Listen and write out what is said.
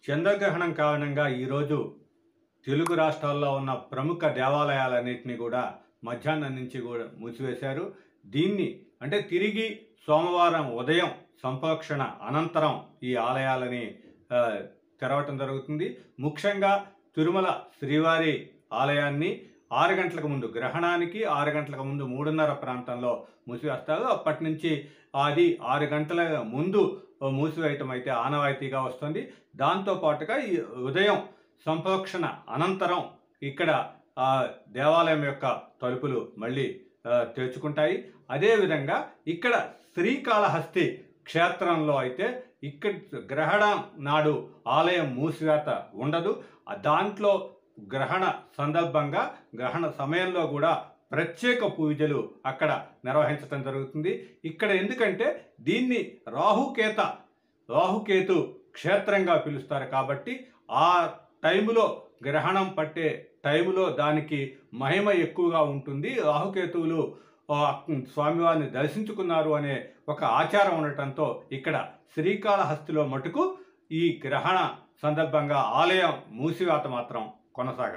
చంద్రగ్రహణం కారణంగా ఈరోజు తెలుగు రాష్ట్రాల్లో ఉన్న ప్రముఖ దేవాలయాలన్నింటినీ కూడా మధ్యాహ్నం నుంచి కూడా మూసివేశారు. దీన్ని అంటే తిరిగి సోమవారం ఉదయం సంప్రోక్షణ అనంతరం ఈ ఆలయాలని తెరవటం జరుగుతుంది. ముఖ్యంగా తిరుమల శ్రీవారి ఆలయాన్ని 6 గంటలకు ముందు, గ్రహణానికి 6 గంటలకు ముందు 3:30 ప్రాంతంలో మూసివేస్తారు. అప్పటి నుంచి అది 6 గంటల ముందు మూసివేయటం అయితే ఆనవాయితీగా వస్తుంది. దాంతోపాటుగా ఈ ఉదయం సంప్రోక్షణ అనంతరం ఇక్కడ దేవాలయం యొక్క తలుపులు మళ్ళీ తెరుచుకుంటాయి. అదేవిధంగా ఇక్కడ శ్రీకాళహస్తి క్షేత్రంలో అయితే ఇక్కడ గ్రహణం నాడు ఆలయం మూసివేత ఉండదు. దాంట్లో గ్రహణ సందర్భంగా గ్రహణ సమయంలో కూడా ప్రత్యేక పూజలు అక్కడ నిర్వహించడం జరుగుతుంది. ఇక్కడ ఎందుకంటే దీన్ని రాహుకేతు క్షేత్రంగా పిలుస్తారు కాబట్టి ఆ టైములో గ్రహణం పట్టే టైములో దానికి మహిమ ఎక్కువగా ఉంటుంది. రాహుకేతువులు స్వామివారిని దర్శించుకున్నారు అనే ఒక ఆచారం ఉండటంతో ఇక్కడ శ్రీకాళహస్తిలో మటుకు ఈ గ్రహణ సందర్భంగా ఆలయం మూసివేత మాత్రం కొనసాగదు.